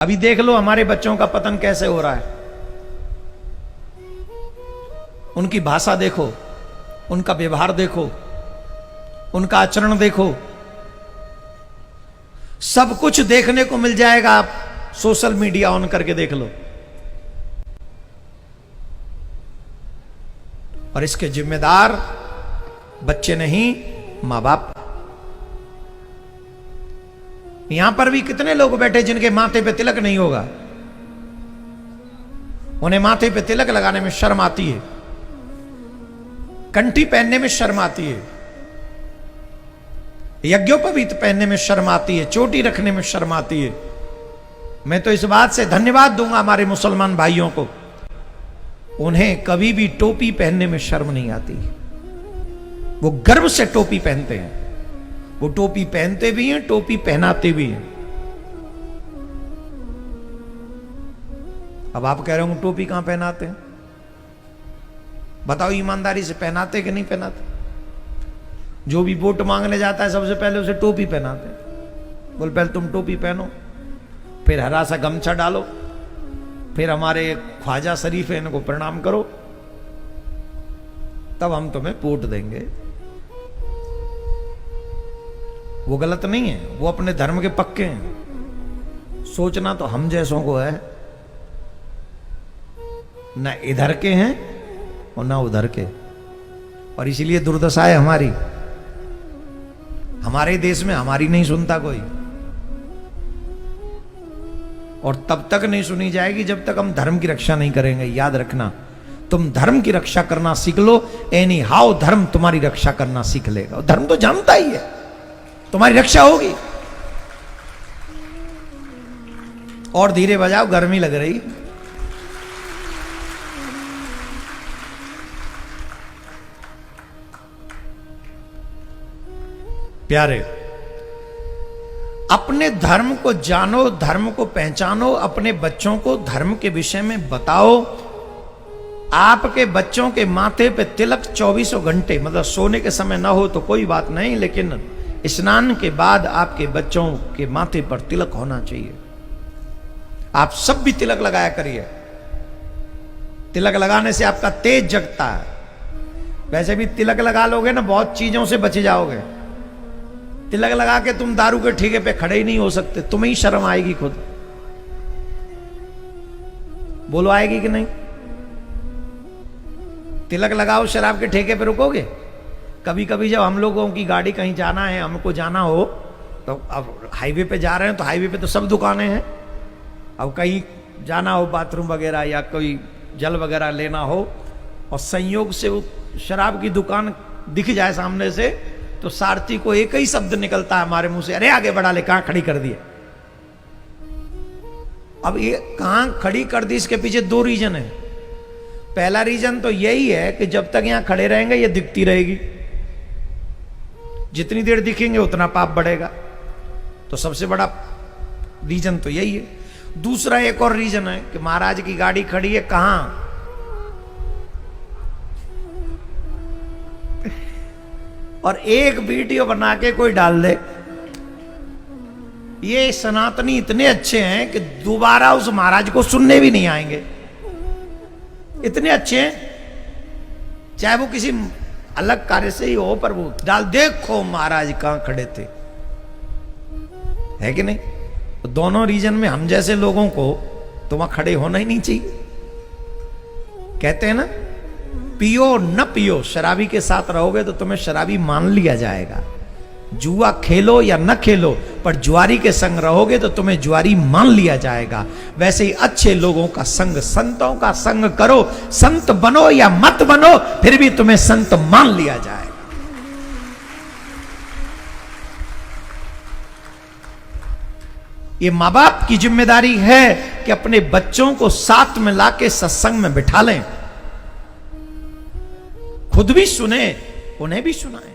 अभी देख लो हमारे बच्चों का पतन कैसे हो रहा है। उनकी भाषा देखो, उनका व्यवहार देखो, उनका आचरण देखो, सब कुछ देखने को मिल जाएगा। आप सोशल मीडिया ऑन करके देख लो। और इसके जिम्मेदार बच्चे नहीं, मां बाप। यहां पर भी कितने लोग बैठे जिनके माथे पे तिलक नहीं होगा। उन्हें माथे पे तिलक लगाने में शर्म आती है, कंठी पहनने में शर्म आती है, यज्ञोपवीत पहनने में शर्म आती है, चोटी रखने में शर्म आती है। मैं तो इस बात से धन्यवाद दूंगा हमारे मुसलमान भाइयों को, उन्हें कभी भी टोपी पहनने में शर्म नहीं आती। वो गर्व से टोपी पहनते हैं। वो टोपी पहनते भी हैं, टोपी पहनाते भी हैं। अब आप कह रहे हो टोपी कहां पहनाते हैं? बताओ ईमानदारी से, पहनाते कि नहीं पहनाते? जो भी वोट मांगने जाता है सबसे पहले उसे टोपी पहनाते हैं। बोल पहले तुम टोपी पहनो, फिर हरा सा गमछा डालो, फिर हमारे ख्वाजा शरीफ है इनको प्रणाम करो, तब हम तुम्हें वोट देंगे। वो गलत नहीं है, वो अपने धर्म के पक्के हैं। सोचना तो हम जैसों को है, ना इधर के हैं और ना उधर के। और इसीलिए दुर्दशा है हमारी। हमारे देश में हमारी नहीं सुनता कोई, और तब तक नहीं सुनी जाएगी जब तक हम धर्म की रक्षा नहीं करेंगे। याद रखना, तुम धर्म की रक्षा करना सीख लो, एनी हाउ धर्म तुम्हारी रक्षा करना सीख लेगा। और धर्म तो जानता ही है तुम्हारी रक्षा होगी। और धीरे बजाओ, गर्मी लग रही। प्यारे, अपने धर्म को जानो, धर्म को पहचानो, अपने बच्चों को धर्म के विषय में बताओ। आपके बच्चों के माथे पे तिलक 24 घंटे, मतलब सोने के समय ना हो तो कोई बात नहीं, लेकिन स्नान के बाद आपके बच्चों के माथे पर तिलक होना चाहिए। आप सब भी तिलक लगाया करिए। तिलक लगाने से आपका तेज जगता है। वैसे भी तिलक लगा लोगे ना, बहुत चीजों से बच जाओगे। तिलक लगा के तुम दारू के ठेके पे खड़े ही नहीं हो सकते, तुम्हें ही शर्म आएगी खुद। बोलो आएगी कि नहीं? तिलक लगाओ, शराब के ठेके पे रुकोगे? कभी कभी जब हम लोगों की गाड़ी कहीं जाना है, हमको जाना हो, तो अब हाईवे पे जा रहे हैं तो हाईवे पे तो सब दुकानें हैं। अब कहीं जाना हो बाथरूम वगैरह या कोई जल वगैरह लेना हो, और संयोग से वो शराब की दुकान दिख जाए सामने से, तो सारथी को एक ही शब्द निकलता है हमारे मुंह से, अरे आगे बढ़ा ले, कहां खड़ी कर दी। अब ये कहां खड़ी कर दी, इसके पीछे दो रीजन है। पहला रीजन तो यही है कि जब तक यहां खड़े रहेंगे ये दिखती रहेगी, जितनी देर दिखेंगे उतना पाप बढ़ेगा। तो सबसे बड़ा रीजन तो यही है। दूसरा एक और रीजन है कि महाराज की गाड़ी खड़ी है कहां, और एक वीडियो बना के कोई डाल दे। ये सनातनी इतने अच्छे हैं कि दोबारा उस महाराज को सुनने भी नहीं आएंगे, इतने अच्छे हैं। चाहे वो किसी अलग कार्य से ही हो, पर वो डाल, देखो महाराज कहां खड़े थे, है कि नहीं? तो दोनों रीजन में हम जैसे लोगों को तो वहां खड़े होना ही नहीं चाहिए। कहते हैं ना, पियो न पियो, शराबी के साथ रहोगे तो तुम्हें शराबी मान लिया जाएगा। जुआ खेलो या न खेलो, पर जुआरी के संग रहोगे तो तुम्हें जुआरी मान लिया जाएगा। वैसे ही अच्छे लोगों का संग, संतों का संग करो। संत बनो या मत बनो, फिर भी तुम्हें संत मान लिया जाएगा। ये मां बाप की जिम्मेदारी है कि अपने बच्चों को साथ में लाके सत्संग में बिठा लें, खुद भी सुने, उन्हें भी सुनाएं।